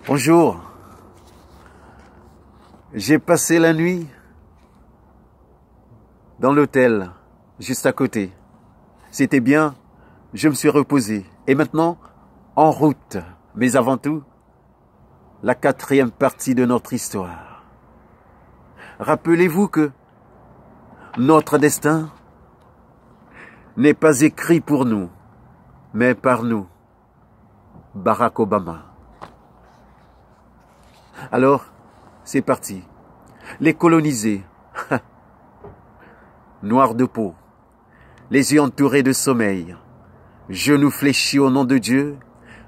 Bonjour, j'ai passé la nuit dans l'hôtel, juste à côté. C'était bien, je me suis reposé. Et maintenant, en route, mais avant tout, la 4e partie de notre histoire. Rappelez-vous que notre destin n'est pas écrit pour nous, mais par nous. Barack Obama. Alors, c'est parti. Les colonisés, noirs de peau, les yeux entourés de sommeil, genoux fléchis au nom de Dieu,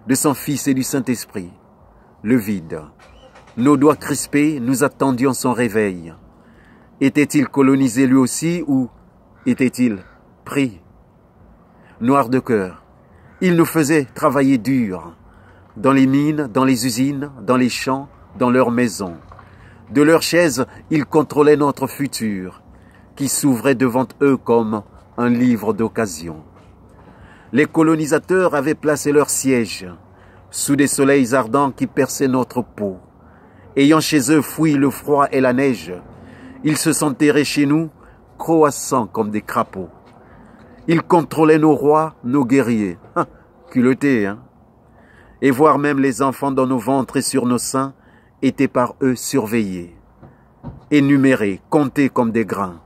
de son Fils et du Saint-Esprit. Le vide. Nos doigts crispés, nous attendions son réveil. Était-il colonisé lui aussi ou était-il pris? Noir de cœur, il nous faisait travailler dur, dans les mines, dans les usines, dans les champs, dans leurs maisons. De leurs chaises, ils contrôlaient notre futur, qui s'ouvrait devant eux comme un livre d'occasion. Les colonisateurs avaient placé leur siège sous des soleils ardents qui perçaient notre peau. Ayant chez eux fouillé le froid et la neige, ils se sentaient chez nous, croassants comme des crapauds. Ils contrôlaient nos rois, nos guerriers. Culottés, hein? Et voire même les enfants dans nos ventres et sur nos seins étaient par eux surveillés, énumérés, comptés comme des grains.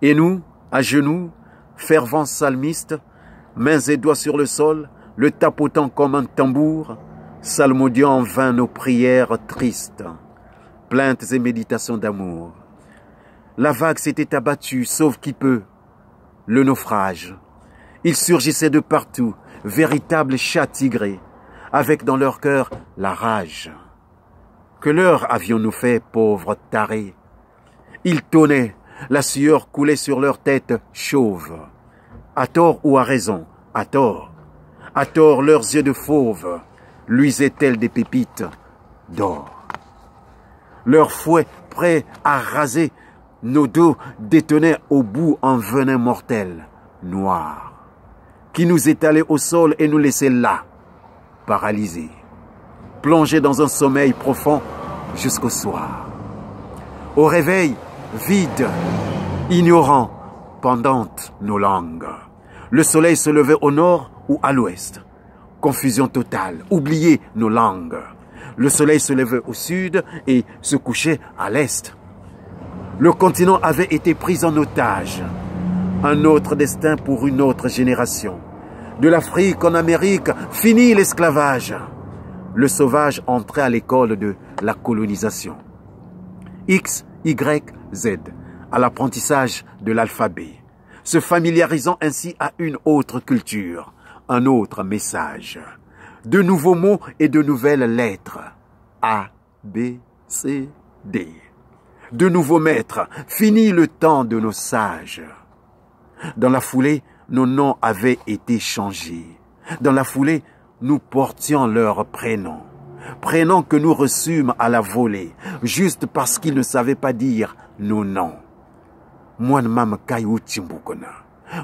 Et nous, à genoux, fervents psalmistes, mains et doigts sur le sol, le tapotant comme un tambour, psalmodiant en vain nos prières tristes, plaintes et méditations d'amour. La vague s'était abattue, sauf qui peut, le naufrage. Ils surgissaient de partout, véritables chats tigrés, avec dans leur cœur la rage. Que leur avions-nous fait, pauvres tarés? Ils tonnaient, la sueur coulait sur leurs têtes chauves. À tort ou à raison? À tort. À tort, leurs yeux de fauve luisaient-elles des pépites d'or. Leurs fouets prêts à raser nos dos détenaient au bout un venin mortel, noir, qui nous étalait au sol et nous laissait là, paralysés, plongés dans un sommeil profond jusqu'au soir. Au réveil, vide, ignorant, pendantes nos langues. Le soleil se levait au nord ou à l'ouest. Confusion totale, oubliez nos langues. Le soleil se levait au sud et se couchait à l'est. Le continent avait été pris en otage. Un autre destin pour une autre génération. De l'Afrique en Amérique, fini l'esclavage. Le sauvage entrait à l'école de la colonisation. X, Y, Z, à l'apprentissage de l'alphabet, se familiarisant ainsi à une autre culture, un autre message. De nouveaux mots et de nouvelles lettres. A, B, C, D. De nouveaux maîtres, fini le temps de nos sages. Dans la foulée, nos noms avaient été changés. Dans la foulée, nous portions leurs prénoms. Prénoms que nous reçûmes à la volée, juste parce qu'ils ne savaient pas dire nos noms. Moine mam kayu chimbukona.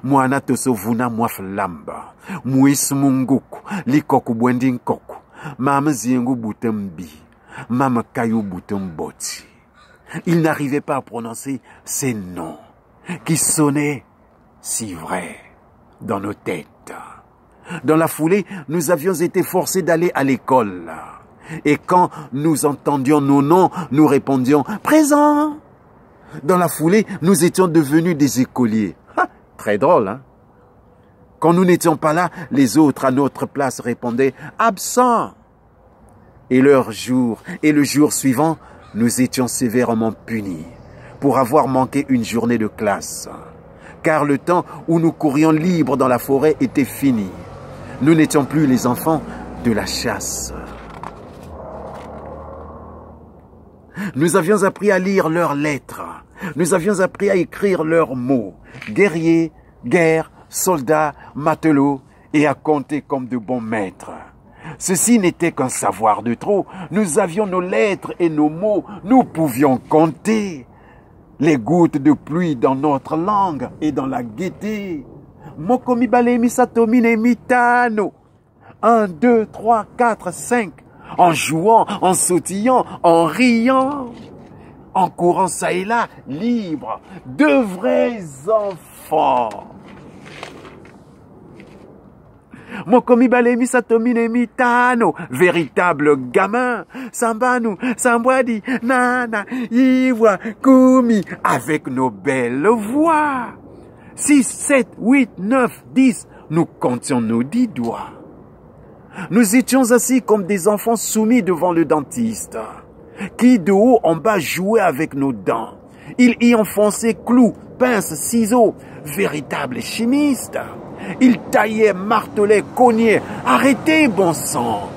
Moana tosovuna mwaflamba. Muis munguku. Likoku bwendin koku. Mam ziengu butembi. Mam kayu butemboti. Il n'arrivait pas à prononcer ces noms qui sonnaient si vrais dans nos têtes. Dans la foulée, nous avions été forcés d'aller à l'école. Et quand nous entendions nos noms, nous répondions « Présent !» Dans la foulée, nous étions devenus des écoliers. Très drôle, hein? Quand nous n'étions pas là, les autres à notre place répondaient « Absent !» Et le jour suivant, nous étions sévèrement punis pour avoir manqué une journée de classe. Car le temps où nous courions libres dans la forêt était fini. Nous n'étions plus les enfants de la chasse. Nous avions appris à lire leurs lettres. Nous avions appris à écrire leurs mots. Guerriers, guerre, soldats, matelots, et à compter comme de bons maîtres. Ceci n'était qu'un savoir de trop. Nous avions nos lettres et nos mots. Nous pouvions compter les gouttes de pluie dans notre langue et dans la gaieté. Mokomi bale misato mine mitano. 1, 2, 3, 4, 5. en jouant, en sautillant, en riant, en courant ça et là, libres, de vrais enfants. Mokomi balemi satomi mitano, véritable gamin. Sambanu, sambwadi, nana, ivoa, kumi, avec nos belles voix. 6, 7, 8, 9, 10, nous comptions nos 10 doigts. Nous étions assis comme des enfants soumis devant le dentiste, qui de haut en bas jouait avec nos dents. Il y enfonçait clous, pinces, ciseaux, véritable chimiste. Il taillait, martelait, cognait. Arrêtez, bon sang!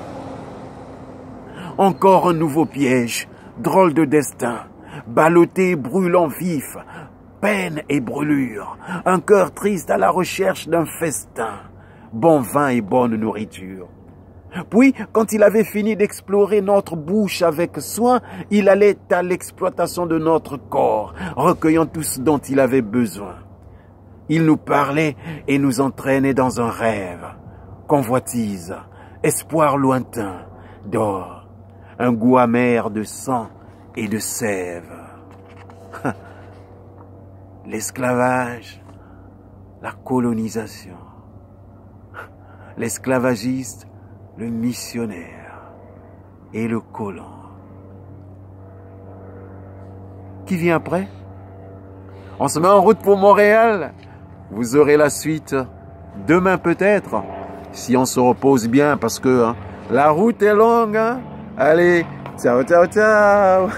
Encore un nouveau piège, drôle de destin, ballotté, brûlant vif, peine et brûlure, un cœur triste à la recherche d'un festin, bon vin et bonne nourriture. Puis, quand il avait fini d'explorer notre bouche avec soin, il allait à l'exploitation de notre corps, recueillant tout ce dont il avait besoin. Il nous parlait et nous entraînait dans un rêve, convoitise, espoir lointain, d'or, un goût amer de sang et de sève. L'esclavage, la colonisation, l'esclavagiste, le missionnaire et le colon. Qui vient après? On se met en route pour Montréal. Vous aurez la suite demain peut-être, si on se repose bien, parce que la route est longue. Allez, ciao, ciao, ciao.